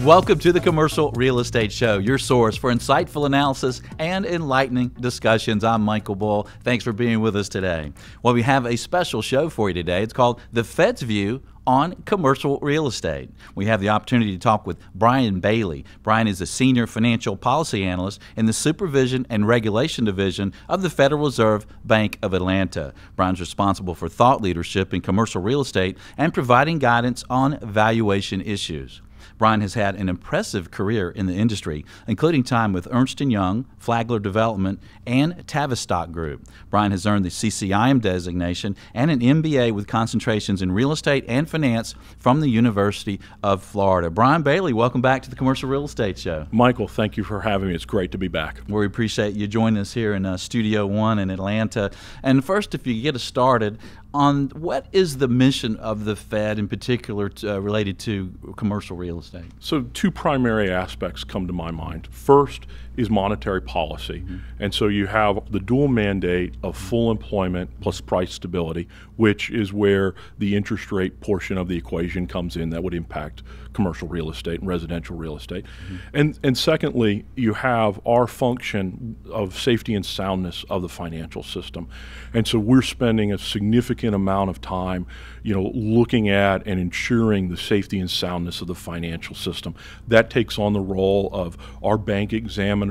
Welcome to the Commercial Real Estate Show, your source for insightful analysis and enlightening discussions. I'm Michael Bull. Thanks for being with us today. Well, we have a special show for you today. It's called The Fed's View on Commercial Real Estate. We have the opportunity to talk with Brian Bailey. Brian is a senior financial policy analyst in the Supervision and Regulation Division of the Federal Reserve Bank of Atlanta. Brian's responsible for thought leadership in commercial real estate and providing guidance on valuation issues. Brian has had an impressive career in the industry, including time with Ernst & Young, Flagler Development, and Tavistock Group. Brian has earned the CCIM designation and an MBA with concentrations in real estate and finance from the University of Florida. Brian Bailey, welcome back to the Commercial Real Estate Show. Michael, thank you for having me. It's great to be back. We appreciate you joining us here in Studio One in Atlanta. And first, if you get us started on what is the mission of the Fed in particular related to commercial real estate? So two primary aspects come to my mind. First is monetary policy. And so you have the dual mandate of full employment plus price stability, which is where the interest rate portion of the equation comes in that would impact commercial real estate and residential real estate. And secondly, you have our function of safety and soundness of the financial system. And so we're spending a significant amount of time, looking at and ensuring the safety and soundness of the financial system. That takes on the role of our bank examiners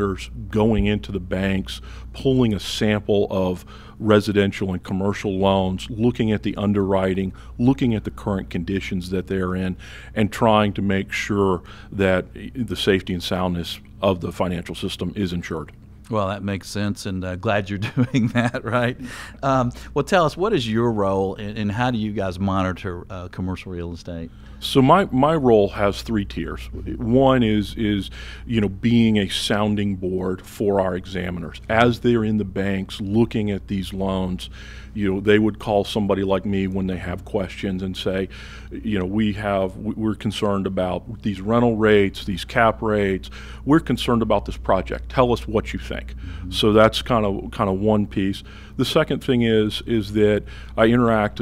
going into the banks, pulling a sample of residential and commercial loans, looking at the underwriting, looking at the current conditions that they're in, and trying to make sure that the safety and soundness of the financial system is ensured. Well, that makes sense, and glad you're doing that, right? Well, tell us, what is your role, and how do you guys monitor commercial real estate? So my role has three tiers. One is being a sounding board for our examiners as they're in the banks looking at these loans. They would call somebody like me when they have questions and say, we're concerned about these rental rates, these cap rates. We're concerned about this project. Tell us what you think. So that's kind of one piece. The second thing is that I interact,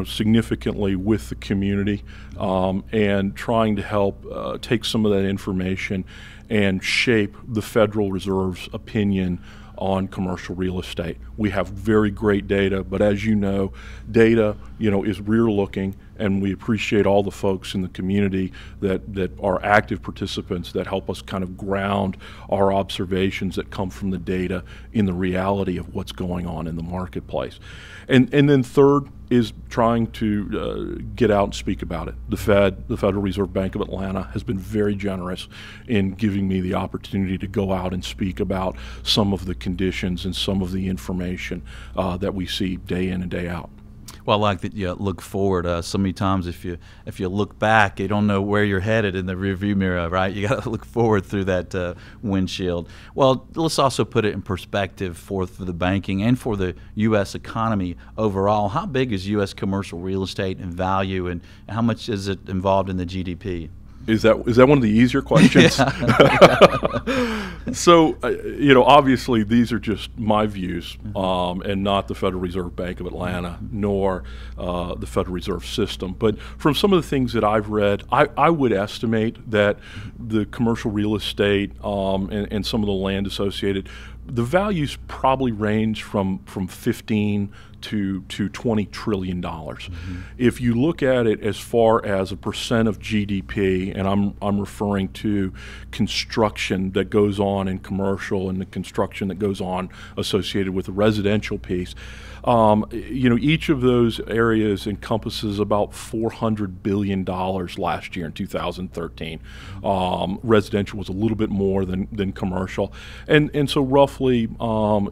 significantly with the community, and trying to help take some of that information and shape the Federal Reserve's opinion on commercial real estate. We have very great data, but as you know, data, is rear-looking, and we appreciate all the folks in the community that are active participants that help us kind of ground our observations that come from the data in the reality of what's going on in the marketplace. And then third is trying to get out and speak about it. The Federal Reserve Bank of Atlanta, has been very generous in giving me the opportunity to go out and speak about some of the conditions and some of the information that we see day in and day out. Well, I like that you look forward. So many times if you look back, you don't know where you're headed in the rearview mirror, right? You got to look forward through that windshield. Well, let's also put it in perspective for the banking and for the U.S. economy overall. How big is U.S. commercial real estate in value, and how much is it involved in the GDP? Is that one of the easier questions? So, obviously these are just my views, and not the Federal Reserve Bank of Atlanta, nor the Federal Reserve System. But from some of the things that I've read, I would estimate that the commercial real estate and some of the land associated, the values probably range from 15 to $20 trillion. If you look at it as far as a percent of GDP, and I'm referring to construction that goes on in commercial and the construction that goes on associated with the residential piece, each of those areas encompasses about $400 billion last year in 2013. Residential was a little bit more than commercial, and so roughly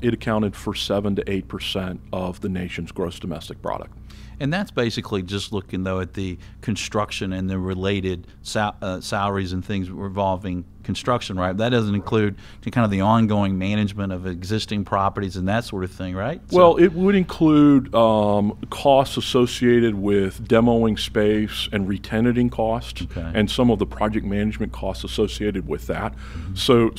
it accounted for 7 to 8% of the nation's gross domestic product. And that's basically just looking, though, at the construction and the related salaries and things revolving construction, right? That doesn't include kind of the ongoing management of existing properties and that sort of thing, right? Well, it would include costs associated with demoing space and re-tenanting costs, and some of the project management costs associated with that. So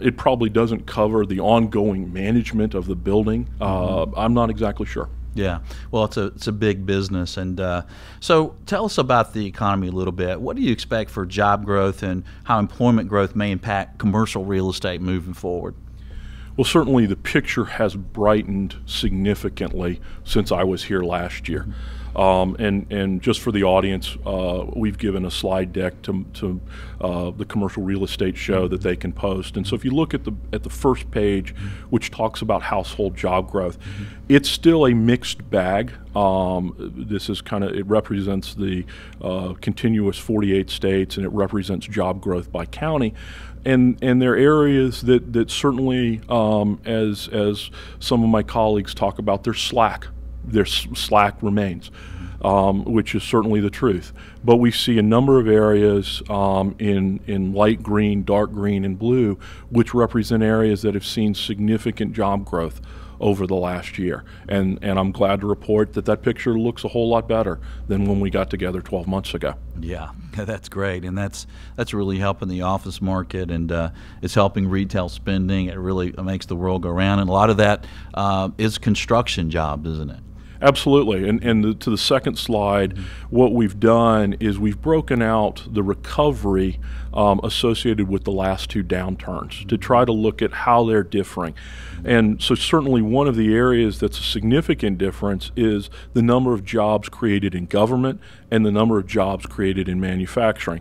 it probably doesn't cover the ongoing management of the building. I'm not exactly sure. Yeah, well, it's a big business, and so tell us about the economy a little bit. What do you expect for job growth and how employment growth may impact commercial real estate moving forward? Well, certainly the picture has brightened significantly since I was here last year. And just for the audience, we've given a slide deck to the commercial real estate show that they can post. And so if you look at the first page, which talks about household job growth, it's still a mixed bag. This is it represents the continuous 48 states, and it represents job growth by county. And there are areas that certainly, as some of my colleagues talk about, there's slack. There's slack remains, which is certainly the truth. But we see a number of areas in light green, dark green, and blue, which represent areas that have seen significant job growth over the last year. And I'm glad to report that picture looks a whole lot better than when we got together 12 months ago. Yeah, that's great, and that's really helping the office market, and it's helping retail spending. It really makes the world go round, and a lot of that is construction jobs, isn't it? Absolutely, and to the second slide, what we've done is we've broken out the recovery associated with the last two downturns to try to look at how they're differing. And so certainly one of the areas that's a significant difference is the number of jobs created in government and the number of jobs created in manufacturing.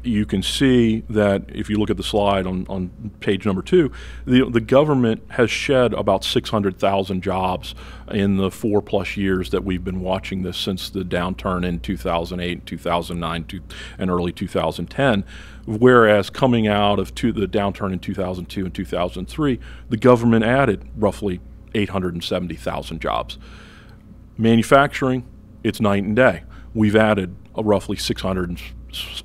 You can see that if you look at the slide on page number 2, the government has shed about 600,000 jobs in the 4+ years that we've been watching this since the downturn in 2008, 2009, and early 2010. Whereas coming out of the downturn in 2002 and 2003, the government added roughly 870,000 jobs. Manufacturing, it's night and day. We've added roughly 600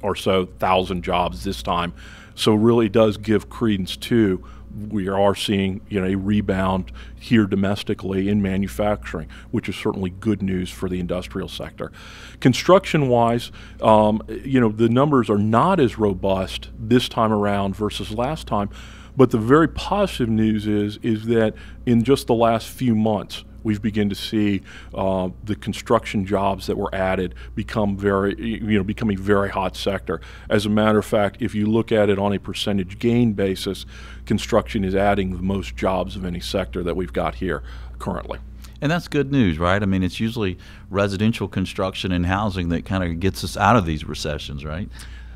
or so thousand jobs this time. So it really does give credence to we are seeing a rebound here domestically in manufacturing, which is certainly good news for the industrial sector. Construction-wise, the numbers are not as robust this time around versus last time, but the very positive news is that in just the last few months, we've begun to see the construction jobs that were added become become a very hot sector. As a matter of fact, if you look at it on a percentage gain basis, construction is adding the most jobs of any sector that we've got here currently. And that's good news, right? I mean, it's usually residential construction and housing that kind of gets us out of these recessions, right?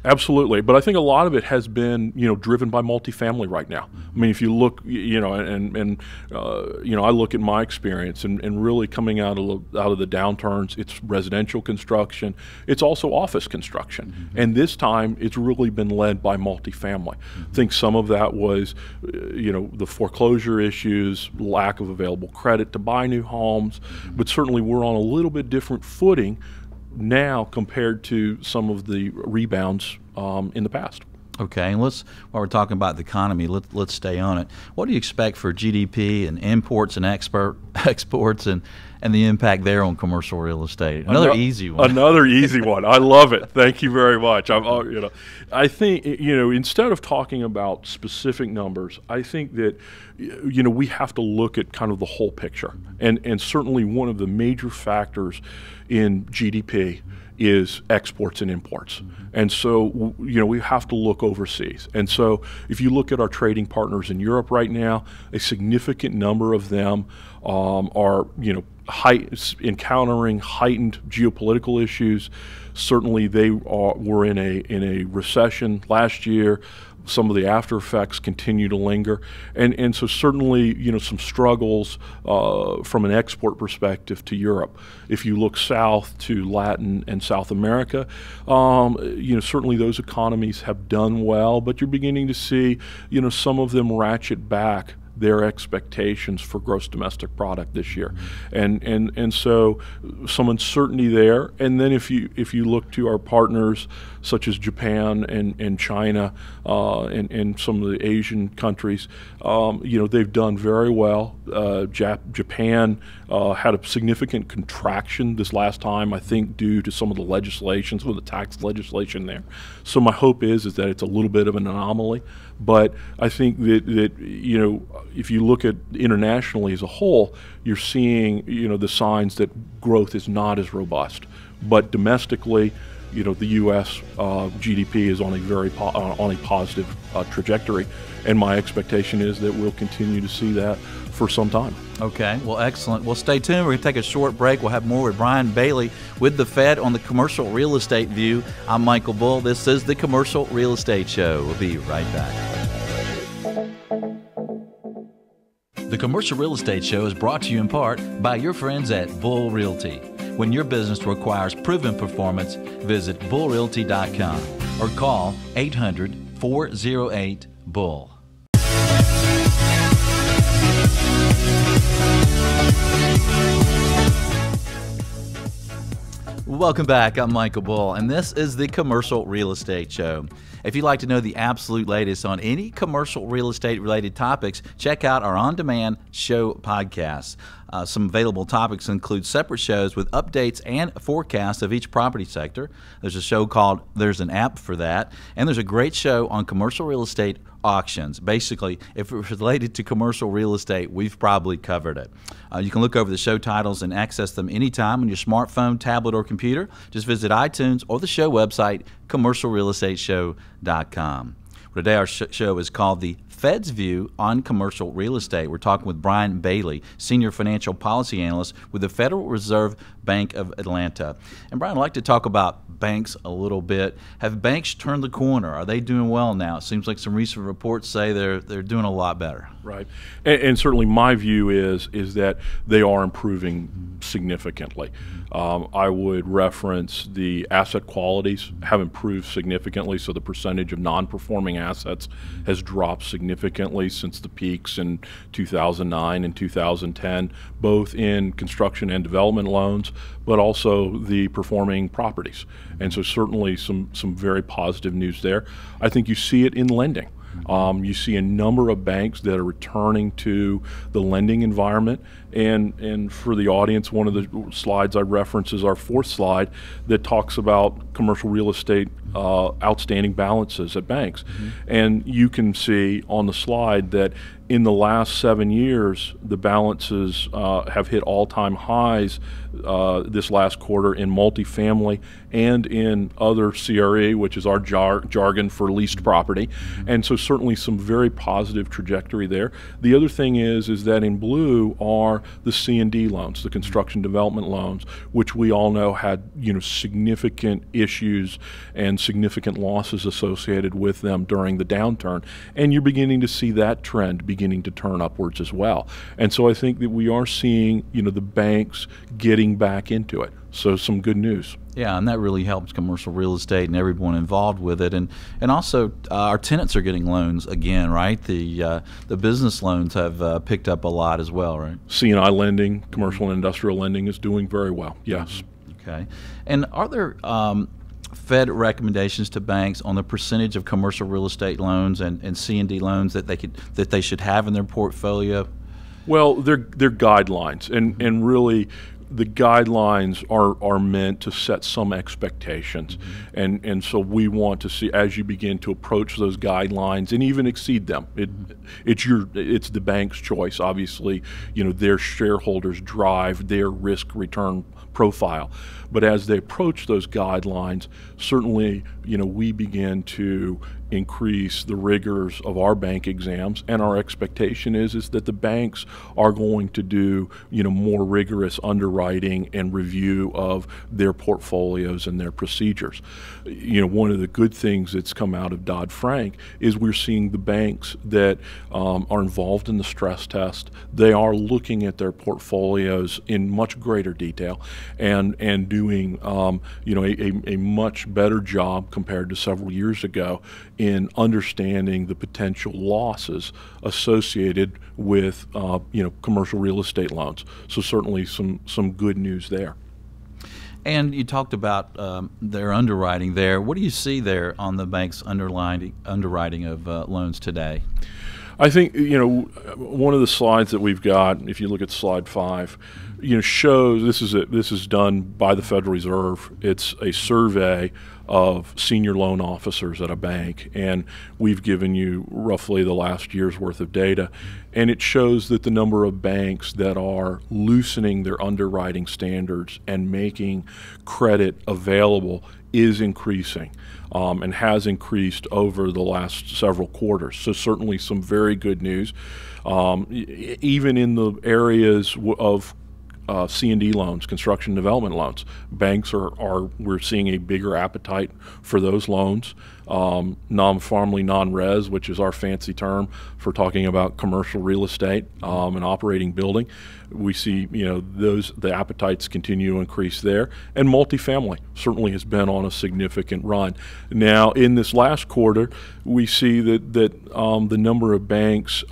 Absolutely, but I think a lot of it has been, driven by multifamily right now. I mean, if you look, I look at my experience and really coming out of the downturns, it's residential construction, it's also office construction, and this time it's really been led by multifamily. I think some of that was, the foreclosure issues, lack of available credit to buy new homes, but certainly we're on a little bit different footing now compared to some of the rebounds in the past. Okay, and while we're talking about the economy, let's stay on it. What do you expect for GDP and imports and exports and the impact there on commercial real estate? Another easy one. Another easy one. I love it. Thank you very much. I think instead of talking about specific numbers, I think that we have to look at kind of the whole picture, and certainly one of the major factors in GDP is exports and imports. And so, we have to look overseas. And so if you look at our trading partners in Europe right now, a significant number of them are, encountering heightened geopolitical issues. Certainly they were in a recession last year. Some of the after effects continue to linger, and so certainly some struggles from an export perspective to Europe. If you look south to Latin and South America, certainly those economies have done well, but you're beginning to see some of them ratchet back their expectations for gross domestic product this year, and so some uncertainty there. And then if you look to our partners such as Japan and China and some of the Asian countries, they've done very well. Japan had a significant contraction this last time, I think, due to some of the legislation, some of the tax legislation there. So my hope is that it's a little bit of an anomaly. But I think that if you look at internationally as a whole, you're seeing the signs that growth is not as robust. But domestically, the U.S. GDP is on a very on a positive trajectory, and my expectation is that we'll continue to see that for some time. Okay, well, excellent. Well, stay tuned. We're going to take a short break. We'll have more with Brian Bailey with the Fed on the Commercial Real Estate View. I'm Michael Bull. This is the Commercial Real Estate Show. We'll be right back. The Commercial Real Estate Show is brought to you in part by your friends at Bull Realty. When your business requires proven performance, visit bullrealty.com or call 800-408-BULL. Welcome back. I'm Michael Bull, and this is the Commercial Real Estate Show. If you'd like to know the absolute latest on any commercial real estate related topics, check out our on-demand show podcasts. Some available topics include separate shows with updates and forecasts of each property sector. There's a show called There's an App for That, and there's a great show on commercial real estate auctions. Basically, if it's related to commercial real estate, we've probably covered it. You can look over the show titles and access them anytime on your smartphone, tablet, or computer. Just visit iTunes or the show website, commercialrealestateshow.com. Today our show is called The Fed's View on Commercial Real Estate. We're talking with Brian Bailey, Senior Financial Policy Analyst with the Federal Reserve Bank of Atlanta. And Brian, I'd like to talk about banks a little bit. Have banks turned the corner? Are they doing well now? It seems like some recent reports say they're doing a lot better. Right. And certainly my view is that they are improving significantly. I would reference the asset qualities have improved significantly, so the percentage of non-performing assets has dropped significantly since the peaks in 2009 and 2010, both in construction and development loans, but also the performing properties. And so certainly some very positive news there. I think you see it in lending. You see a number of banks that are returning to the lending environment. And for the audience, one of the slides I reference is our fourth slide that talks about commercial real estate outstanding balances at banks. And you can see on the slide that in the last 7 years, the balances have hit all-time highs this last quarter in multifamily and in other CRE, which is our jargon for leased property. And so certainly some very positive trajectory there. The other thing is that in blue are the C&D loans, the construction development loans, which we all know had significant issues and significant losses associated with them during the downturn. And you're beginning to see that trend beginning to turn upwards as well. And so I think that we are seeing the banks getting back into it. So some good news. Yeah, and that really helps commercial real estate and everyone involved with it. And also our tenants are getting loans again, right? The business loans have picked up a lot as well, right? C&I lending, commercial and industrial lending is doing very well, yes. Okay. And are there Fed recommendations to banks on the percentage of commercial real estate loans and C&D loans that they should have in their portfolio? Well, they're guidelines, and really the guidelines are meant to set some expectations, and so we want to see, as you begin to approach those guidelines and even exceed them, it's the bank's choice. Obviously, their shareholders drive their risk return profile, but as they approach those guidelines, certainly we begin to increase the rigors of our bank exams, and our expectation is that the banks are going to do more rigorous underwriting and review of their portfolios and their procedures. One of the good things that's come out of Dodd-Frank is we're seeing the banks that are involved in the stress test. They are looking at their portfolios in much greater detail and doing a much better job compared to several years ago in understanding the potential losses associated with commercial real estate loans. So certainly some good news there. And you talked about their underwriting there. What do you see there on the bank's underwriting of loans today? I think, one of the slides that we've got, if you look at slide 5, shows this is done by the Federal Reserve. It's a survey of senior loan officers at a bank, and we've given you roughly the last year's worth of data, and it shows that the number of banks that are loosening their underwriting standards and making credit available is increasing. And has increased over the last several quarters. So certainly some very good news. Even in the areas of C&D loans, construction development loans, banks we're seeing a bigger appetite for those loans. Non-farmly, non-res, which is our fancy term for talking about commercial real estate and operating building. We see, the appetites continue to increase there. And multifamily certainly has been on a significant run. Now, in this last quarter, we see that the number of banks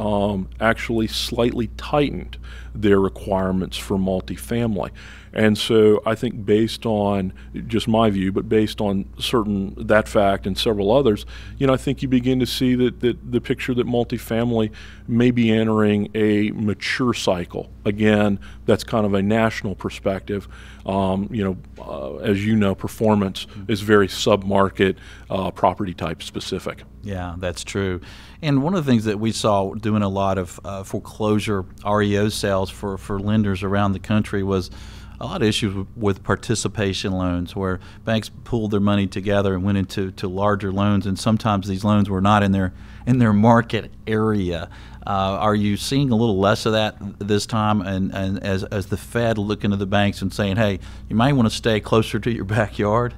actually slightly tightened their requirements for multifamily. And so I think based on just my view, but based on that fact and several others, I think you begin to see that the picture that multifamily may be entering a mature cycle. Again, that's kind of a national perspective. As you know, performance is very sub-market, property type specific. Yeah, that's true. And one of the things that we saw doing a lot of foreclosure REO sales for lenders around the country was a lot of issues with participation loans, where banks pooled their money together and went into larger loans, and sometimes these loans were not in their market area. Are you seeing a little less of that this time, and as the Fed look into the banks and saying, hey, you might want to stay closer to your backyard?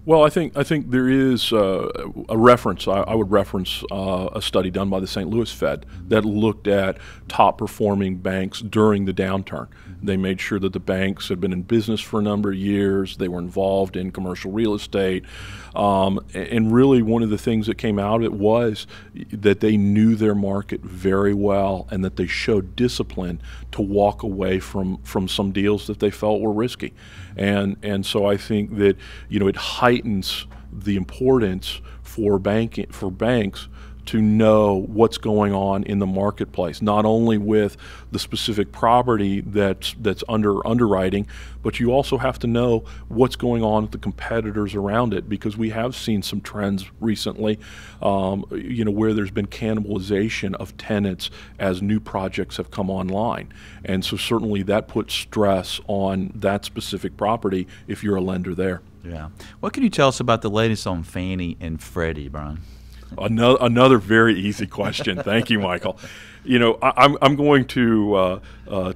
Well, I think there is a reference. I would reference a study done by the St. Louis Fed that looked at top performing banks during the downturn. They made sure that the banks had been in business for a number of years. They were involved in commercial real estate. And really one of the things that came out of it was that they knew their market very well and that they showed discipline to walk away from some deals that they felt were risky. And so I think that it heightens the importance for banks to know what's going on in the marketplace, not only with the specific property that's under underwriting, but you also have to know what's going on with the competitors around it, because we have seen some trends recently, where there's been cannibalization of tenants as new projects have come online. And so certainly that puts stress on that specific property if you're a lender there. Yeah. What can you tell us about the latest on Fannie and Freddie, Brian? Another very easy question. Thank you, Michael. I'm going to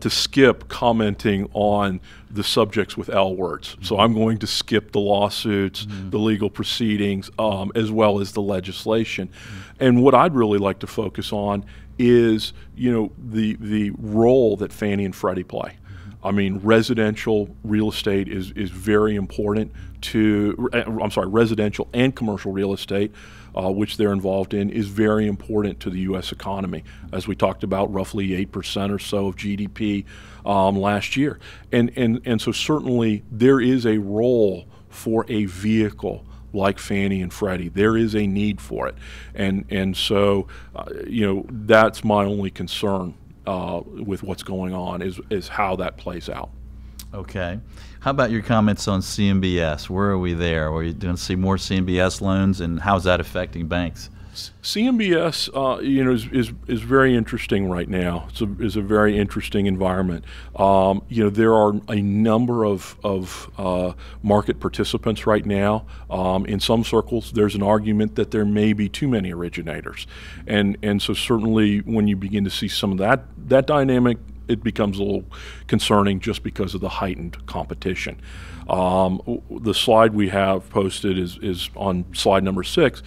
skip commenting on the subjects with L words. So I'm going to skip the lawsuits, the legal proceedings, as well as the legislation. And what I'd really like to focus on is, the role that Fannie and Freddie play. I mean, residential real estate is very important residential and commercial real estate, which they're involved in, is very important to the U.S. economy. As we talked about, roughly 8% or so of GDP last year. And so certainly there is a role for a vehicle like Fannie and Freddie. There is a need for it. And so, that's my only concern with what's going on is how that plays out. Okay. How about your comments on CMBS? Where are we there? Are you going to see more CMBS loans, and how is that affecting banks? CMBS, is very interesting right now. It's a very interesting environment. There are a number of market participants right now. In some circles, there's an argument that there may be too many originators, and so certainly when you begin to see some of that dynamic, it becomes a little concerning just because of the heightened competition. The slide we have posted is on slide number 6.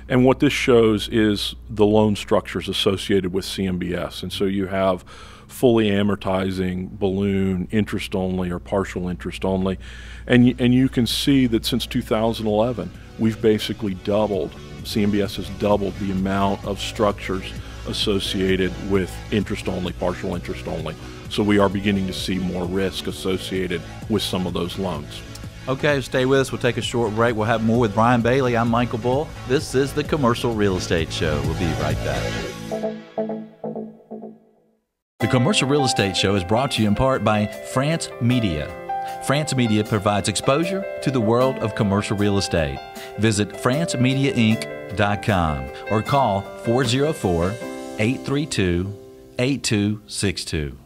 And what this shows is the loan structures associated with CMBS. And so you have fully amortizing, balloon, interest only, or partial interest only. And you can see that since 2011, we've basically CMBS has doubled the amount of structures associated with interest only, partial interest only. So we are beginning to see more risk associated with some of those loans. Okay, stay with us. We'll take a short break. We'll have more with Brian Bailey. I'm Michael Bull. This is the Commercial Real Estate Show. We'll be right back. The Commercial Real Estate Show is brought to you in part by France Media. France Media provides exposure to the world of commercial real estate. Visit francemediainc.com or call 404-832-8262.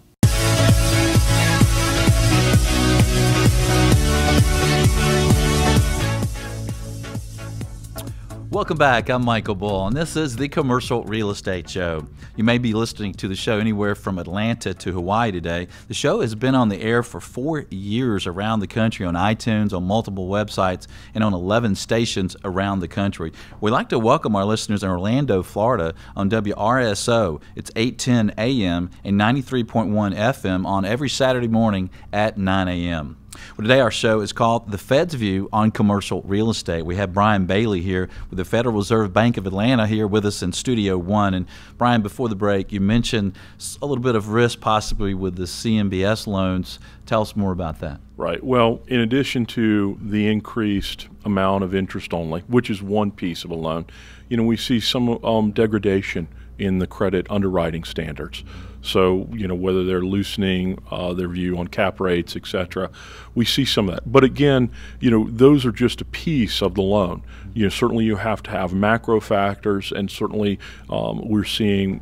Welcome back. I'm Michael Bull, and this is the Commercial Real Estate Show. You may be listening to the show anywhere from Atlanta to Hawaii today. The show has been on the air for 4 years around the country on iTunes, on multiple websites, and on 11 stations around the country. We'd like to welcome our listeners in Orlando, Florida on WRSO. It's 810 AM and 93.1 FM on every Saturday morning at 9 a.m. Well, today our show is called The Fed's View on Commercial Real Estate. We have Brian Bailey here with the Federal Reserve Bank of Atlanta here with us in Studio One. And Brian, before the break, you mentioned a little bit of risk possibly with the CMBS loans. Tell us more about that. Right. Well, in addition to the increased amount of interest only, which is one piece of a loan, we see some degradation in the credit underwriting standards. So, whether they're loosening their view on cap rates, et cetera, we see some of that. But again, those are just a piece of the loan. Certainly you have to have macro factors, and certainly we're seeing,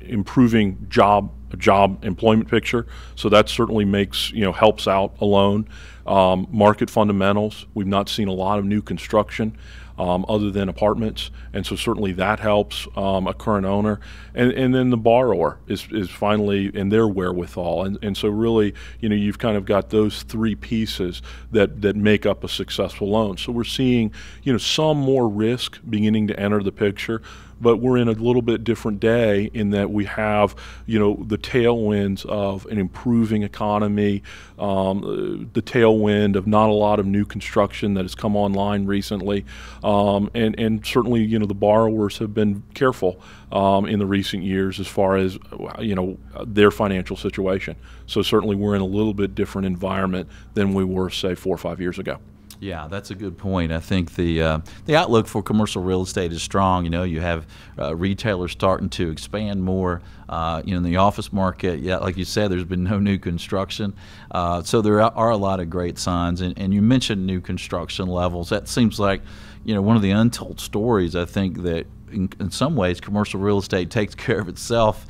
improving job employment picture. So that certainly makes, helps out a loan. Market fundamentals, we've not seen a lot of new construction other than apartments, and so certainly that helps a current owner. And then the borrower is finally in their wherewithal, and so really, you've kind of got those three pieces that make up a successful loan. So we're seeing, some more risk beginning to enter the picture, but we're in a little bit different day in that we have, the tailwinds of an improving economy, the tailwind of not a lot of new construction that has come online recently, and certainly, the borrowers have been careful in the recent years as far as, their financial situation. So certainly we're in a little bit different environment than we were, say, 4 or 5 years ago. Yeah, that's a good point. I think the outlook for commercial real estate is strong. You have retailers starting to expand more. In the office market, yeah, like you said, there's been no new construction. So there are a lot of great signs. And you mentioned new construction levels. That seems like, one of the untold stories. I think that in some ways commercial real estate takes care of itself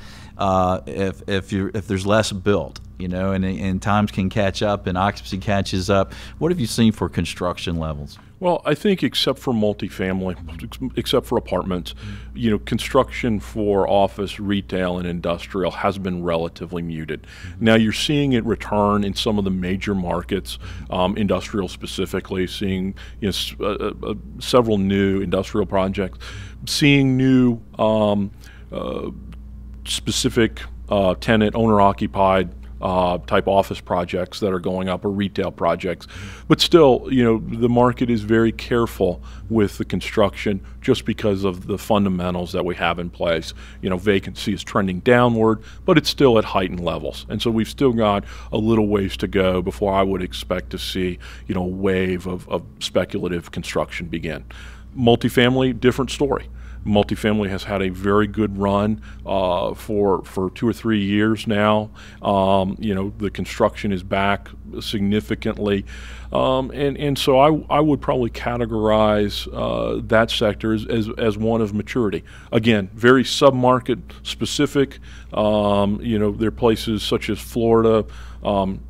if there's less built. And times can catch up and occupancy catches up. What have you seen for construction levels? Well, I think except for multifamily, except for apartments, construction for office, retail, and industrial has been relatively muted. Now you're seeing it return in some of the major markets, industrial specifically, seeing several new industrial projects, seeing new specific tenant, owner-occupied type office projects that are going up, or retail projects. But still, the market is very careful with the construction just because of the fundamentals that we have in place. Vacancy is trending downward, but it's still at heightened levels. And so we've still got a little ways to go before I would expect to see, a wave of speculative construction begin. Multifamily, different story. Multifamily has had a very good run for 2 or 3 years now. The construction is back significantly, and so I would probably categorize that sector as one of maturity. Again, very sub-market specific. There are places such as Florida,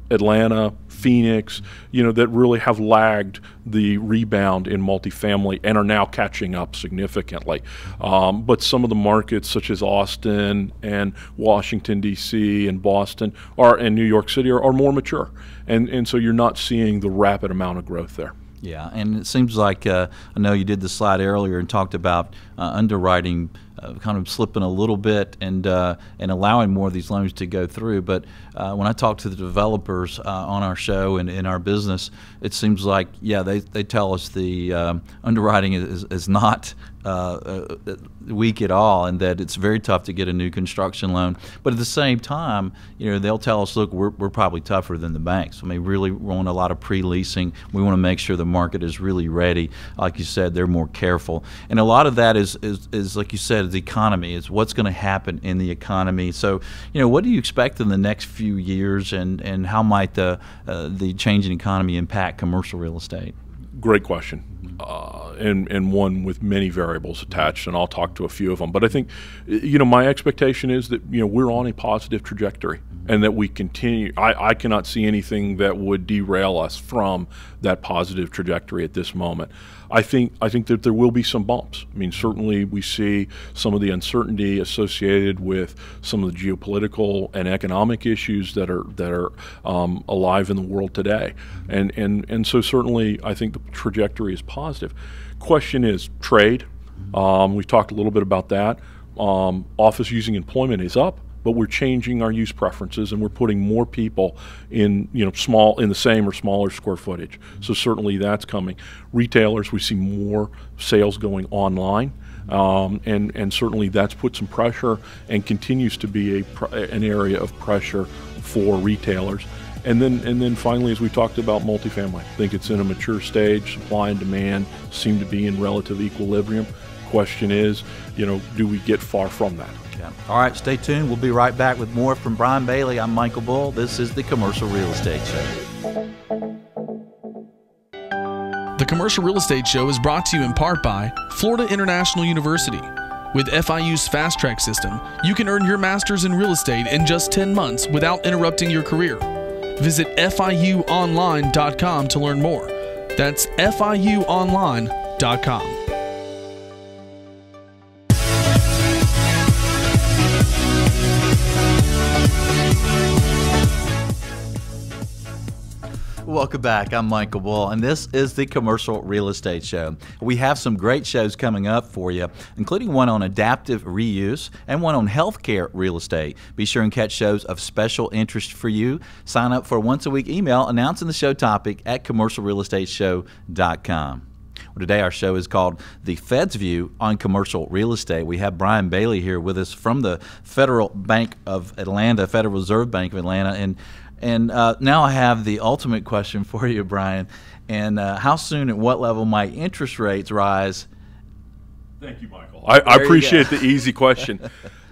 Atlanta, Phoenix, that really have lagged the rebound in multifamily and are now catching up significantly. But some of the markets such as Austin and Washington, D.C. and Boston and New York City are more mature. And so you're not seeing the rapid amount of growth there. Yeah, and it seems like I know you did the slide earlier and talked about underwriting kind of slipping a little bit and allowing more of these loans to go through. But when I talk to the developers on our show and in our business, it seems like, yeah, they tell us the underwriting is not weak at all, and that it's very tough to get a new construction loan. But at the same time, they'll tell us, look, we're probably tougher than the banks. I mean, really want a lot of pre-leasing. We want to make sure the market is really ready. Like you said, they're more careful, and a lot of that is like you said, the economy. Is what's going to happen in the economy. So, what do you expect in the next few years, and how might the changing economy impact commercial real estate? Great question. And one with many variables attached, and I'll talk to a few of them. But I think, my expectation is that, we're on a positive trajectory, and that we continue. I cannot see anything that would derail us from that positive trajectory at this moment. I think that there will be some bumps. I mean, certainly we see some of the uncertainty associated with some of the geopolitical and economic issues that are alive in the world today, and so certainly I think the trajectory is positive. Question is trade. We've talked a little bit about that. Office using employment is up, but we're changing our use preferences, and we're putting more people in, in the same or smaller square footage. So certainly that's coming. Retailers, we see more sales going online, and certainly that's put some pressure and continues to be an area of pressure for retailers. And then finally, as we talked about multifamily, I think it's in a mature stage. Supply and demand seem to be in relative equilibrium. Question is, do we get far from that? Yeah. All right, stay tuned. We'll be right back with more from Brian Bailey. I'm Michael Bull. This is the Commercial Real Estate Show. The Commercial Real Estate Show is brought to you in part by Florida International University. With FIU's Fast Track system, you can earn your master's in real estate in just 10 months without interrupting your career. Visit FIUonline.com to learn more. That's FIUonline.com. Welcome back. I'm Michael Bull, and this is the Commercial Real Estate Show. We have some great shows coming up for you, including one on adaptive reuse and one on healthcare real estate. Be sure and catch shows of special interest for you. Sign up for a once-a-week email announcing the show topic at commercialrealestateshow.com. Well, today our show is called The Fed's View on Commercial Real Estate. We have Brian Bailey here with us from the Federal Bank of Atlanta, Federal Reserve Bank of Atlanta, and now I have the ultimate question for you, Brian. And how soon, at what level might interest rates rise? Thank you, Michael. I appreciate the easy question.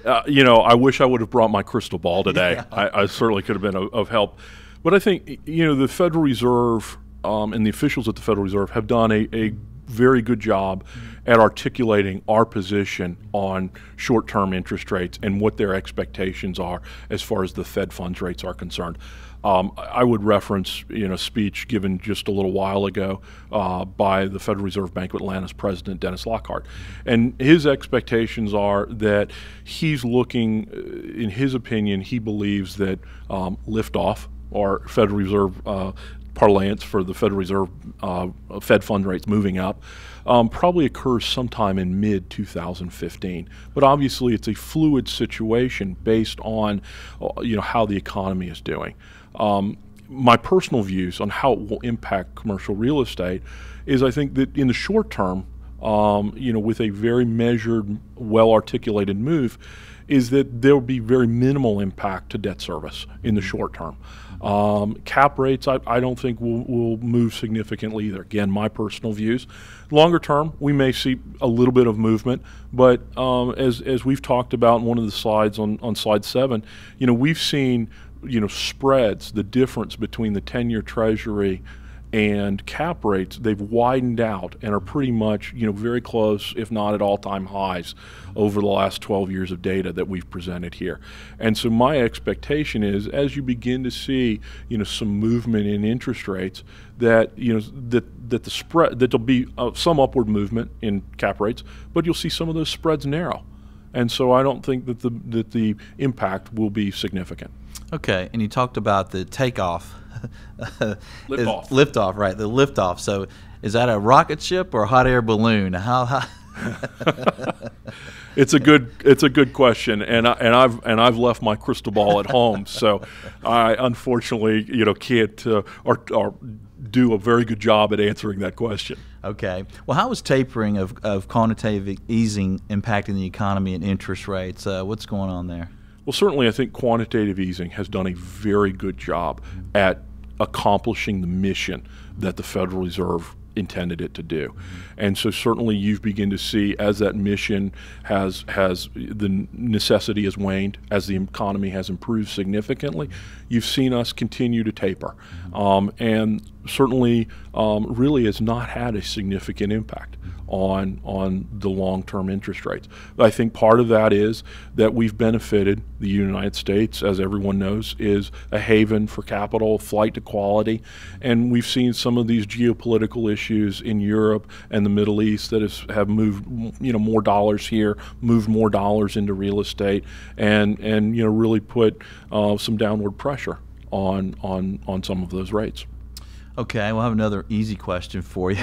I wish I would have brought my crystal ball today. Yeah. I certainly could have been of help. But I think, the Federal Reserve and the officials at the Federal Reserve have done a very good job at articulating our position on short-term interest rates and what their expectations are as far as the Fed funds rates are concerned. I would reference, a speech given just a little while ago by the Federal Reserve Bank of Atlanta's president, Dennis Lockhart. And his expectations are that he's looking, in his opinion, he believes that liftoff, or Federal Reserve parlance for the Federal Reserve Fed fund rates moving up, probably occurs sometime in mid-2015. But obviously it's a fluid situation based on how the economy is doing. My personal views on how it will impact commercial real estate is, I think that in the short term, with a very measured, well-articulated move, is that there will be very minimal impact to debt service in the short term. Cap rates, I don't think will move significantly either. Again, my personal views. Longer term, we may see a little bit of movement, but as we've talked about in one of the slides on slide 7, we've seen spreads, the difference between the 10-year Treasury and cap rates, they've widened out and are pretty much, very close, if not at all-time highs, over the last 12 years of data that we've presented here. And so my expectation is, as you begin to see, some movement in interest rates, that that the spread, that there'll be some upward movement in cap rates, but you'll see some of those spreads narrow. And so I don't think that the impact will be significant. Okay, and you talked about the takeoff. Liftoff. Liftoff, right, the liftoff. So is that a rocket ship or a hot air balloon? How It's a good question, and I've left my crystal ball at home, so I unfortunately can't or do a very good job at answering that question. Okay. Well, how is tapering of quantitative easing impacting the economy and interest rates? What's going on there? Well, certainly I think quantitative easing has done a very good job at accomplishing the mission that the Federal Reserve intended it to do. And so certainly you've begun to see, as that mission has the necessity has waned, as the economy has improved significantly, you've seen us continue to taper. And certainly really has not had a significant impact on the long-term interest rates. I think part of that is that we've benefited. The United States, as everyone knows, is a haven for capital, flight to quality, and we've seen some of these geopolitical issues in Europe and the Middle East that have moved more dollars here, moved more dollars into real estate, and really put some downward pressure on some of those rates. Okay, we'll have another easy question for you.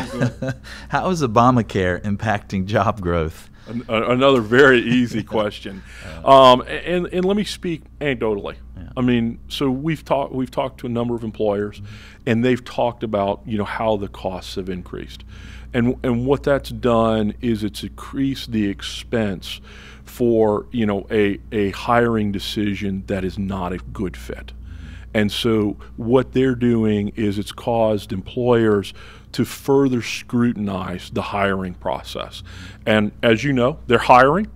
How is Obamacare impacting job growth? Another very easy question, and let me speak anecdotally. Yeah. I mean, so we've talked to a number of employers, and they've talked about how the costs have increased, and what that's done is it's increased the expense for a hiring decision that is not a good fit. And so what they're doing is it's caused employers to further scrutinize the hiring process. And as you know, they're hiring.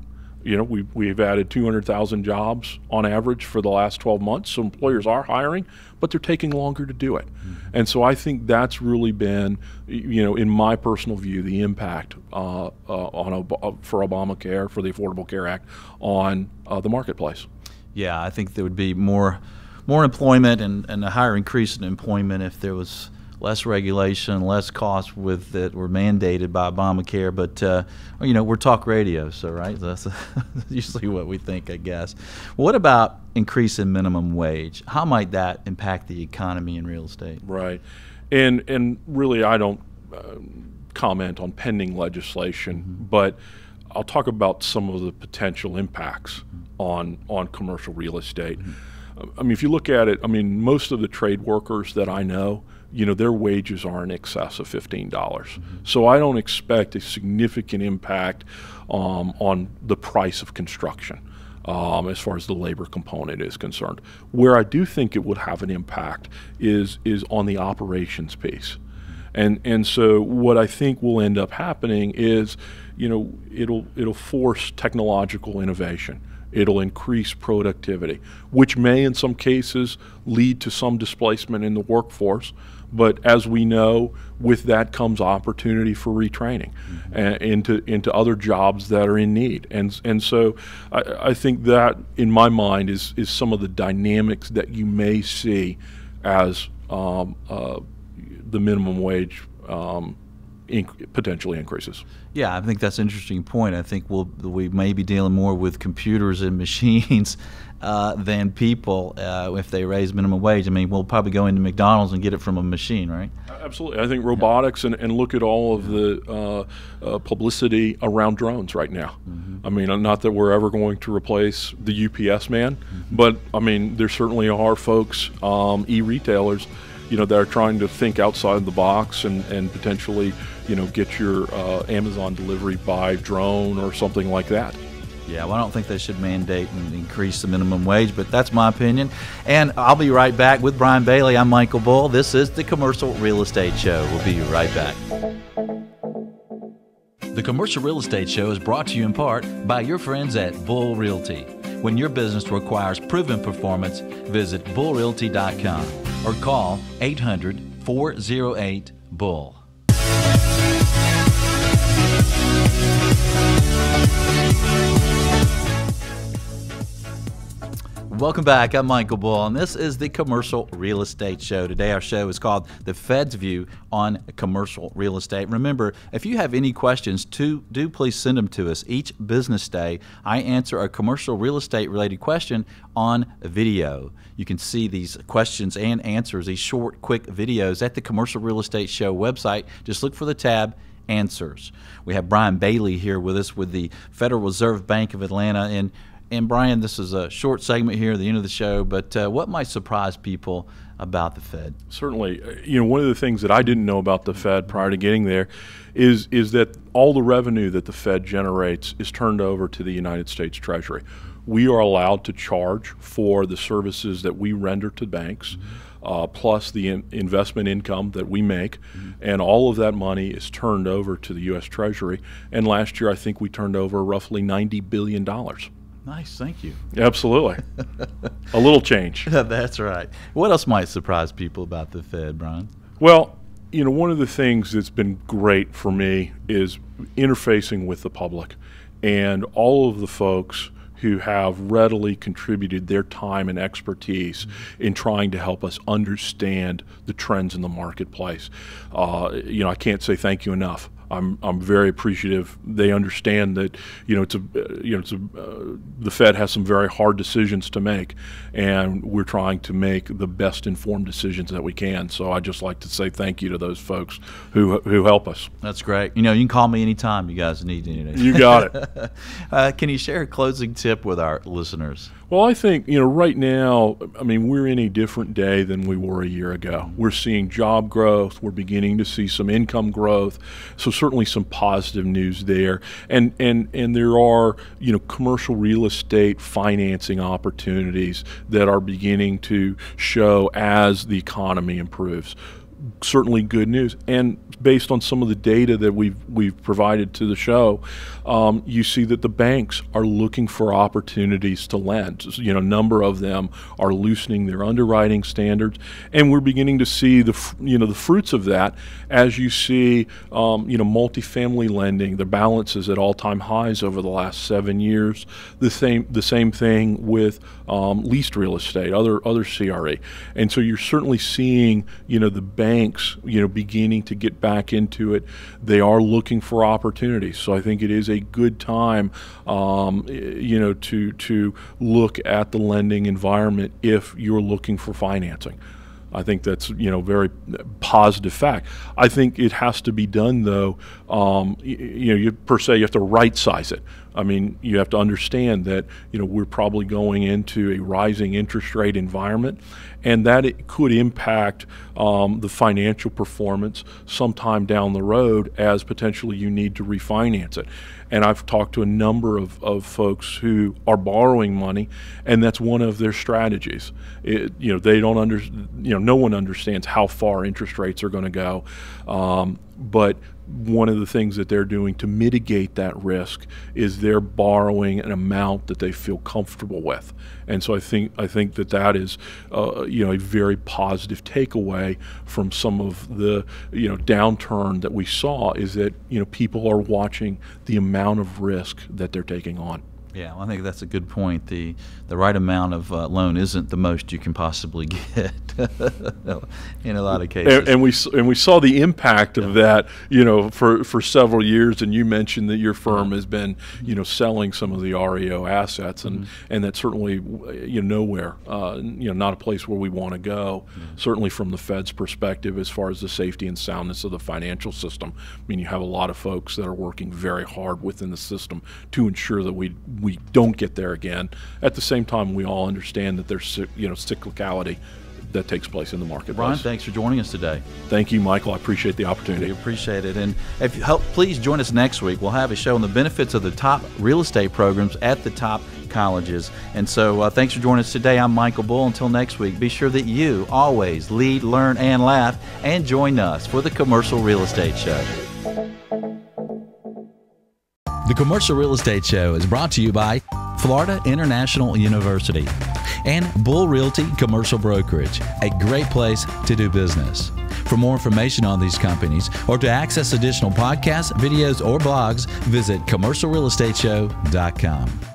We've added 200,000 jobs on average for the last 12 months. So employers are hiring, but they're taking longer to do it. And so I think that's really been, in my personal view, the impact for Obamacare, for the Affordable Care Act, on the marketplace. Yeah, I think there would be more employment and a higher increase in employment if there was less regulation, less costs that were mandated by Obamacare. But we're talk radio, so right, that's usually what we think, I guess. What about increase in minimum wage? How might that impact the economy and real estate? Right, and really, I don't comment on pending legislation, but I'll talk about some of the potential impacts on commercial real estate. I mean, if you look at it, most of the trade workers that I know, their wages are in excess of $15. So I don't expect a significant impact on the price of construction as far as the labor component is concerned. Where I do think it would have an impact is on the operations piece. And so what I think will end up happening is, it'll force technological innovation. It'll increase productivity, which may in some cases lead to some displacement in the workforce. But as we know, with that comes opportunity for retraining into other jobs that are in need. And so I think that, in my mind, is some of the dynamics that you may see as the minimum wage potentially increases. Yeah, I think that's an interesting point. I think we may be dealing more with computers and machines than people if they raise minimum wage. I mean, we'll probably go into McDonald's and get it from a machine, right? Absolutely. I think robotics and look at all of the publicity around drones right now. I mean, not that we're ever going to replace the UPS man, but I mean, there certainly are folks, e-retailers, that are trying to think outside the box and potentially, get your Amazon delivery by drone or something like that. Yeah, well, I don't think they should mandate and increase the minimum wage, but that's my opinion. And I'll be right back with Brian Bailey. I'm Michael Bull. This is the Commercial Real Estate Show. We'll be right back. The Commercial Real Estate Show is brought to you in part by your friends at Bull Realty. When your business requires proven performance, visit bullrealty.com or call 800-408-BULL. Welcome back. I'm Michael Bull, and this is the Commercial Real Estate Show. Today our show is called The Fed's View on Commercial Real Estate. Remember, if you have any questions, do please send them to us. Each business day, I answer a commercial real estate related question on video. You can see these questions and answers, these short, quick videos at the Commercial Real Estate Show website. Just look for the tab answers. We have Brian Bailey here with us with the Federal Reserve Bank of Atlanta. And Brian, this is a short segment here at the end of the show, but what might surprise people about the Fed? Certainly. One of the things that I didn't know about the Fed prior to getting there is that all the revenue that the Fed generates is turned over to the United States Treasury. We are allowed to charge for the services that we render to banks, plus the investment income that we make, and all of that money is turned over to the U.S. Treasury. And last year, I think we turned over roughly $90 billion. Nice, thank you. Absolutely. A little change. That's right. What else might surprise people about the Fed, Brian? Well, one of the things that's been great for me is interfacing with the public and all of the folks who have readily contributed their time and expertise in trying to help us understand the trends in the marketplace. I can't say thank you enough. I'm very appreciative. They understand that the Fed has some very hard decisions to make, and we're trying to make the best informed decisions that we can. So I just like to say thank you to those folks who help us. That's great. You can call me anytime you guys need anything. You got it. Can you share a closing tip with our listeners? Well, I think, right now, we're in a different day than we were a year ago. We're seeing job growth. We're beginning to see some income growth. So certainly some positive news there. And there are, commercial real estate financing opportunities that are beginning to show as the economy improves. Certainly good news. And based on some of the data that we've provided to the show, you see that the banks are looking for opportunities to lend. A number of them are loosening their underwriting standards, and we're beginning to see the fruits of that as you see multifamily lending, the balances at all-time highs over the last 7 years. The same thing with leased real estate, other CRE, and so you're certainly seeing the banks beginning to get back into it. They are looking for opportunities, so I think it is a good time to look at the lending environment if you're looking for financing. I think that's very positive fact. I think it has to be done though. You have to right size it. You have to understand that we're probably going into a rising interest rate environment, and that it could impact the financial performance sometime down the road as potentially you need to refinance it. And I've talked to a number of folks who are borrowing money, and that's one of their strategies. They don't no one understands how far interest rates are going to go, but one of the things that they're doing to mitigate that risk is they're borrowing an amount that they feel comfortable with. And so I think that is a very positive takeaway from some of the downturn that we saw, is that people are watching the amount of risk that they're taking on. Yeah, well, I think that's a good point. The right amount of loan isn't the most you can possibly get in a lot of cases. And we saw the impact of that, for several years. And you mentioned that your firm has been, selling some of the REO assets, and that's certainly, nowhere, not a place where we want to go. Certainly from the Fed's perspective, as far as the safety and soundness of the financial system. You have a lot of folks that are working very hard within the system to ensure that we don't get there again. At the same time, we all understand that there's cyclicality that takes place in the marketplace. Brian, thanks for joining us today. Thank you, Michael. I appreciate the opportunity. We appreciate it. And if you help, please join us next week. We'll have a show on the benefits of the top real estate programs at the top colleges. And so thanks for joining us today. I'm Michael Bull. Until next week, be sure that you always lead, learn, and laugh, and join us for the Commercial Real Estate Show. The Commercial Real Estate Show is brought to you by Florida International University and Bull Realty Commercial Brokerage, a great place to do business. For more information on these companies or to access additional podcasts, videos, or blogs, visit commercialrealestateshow.com.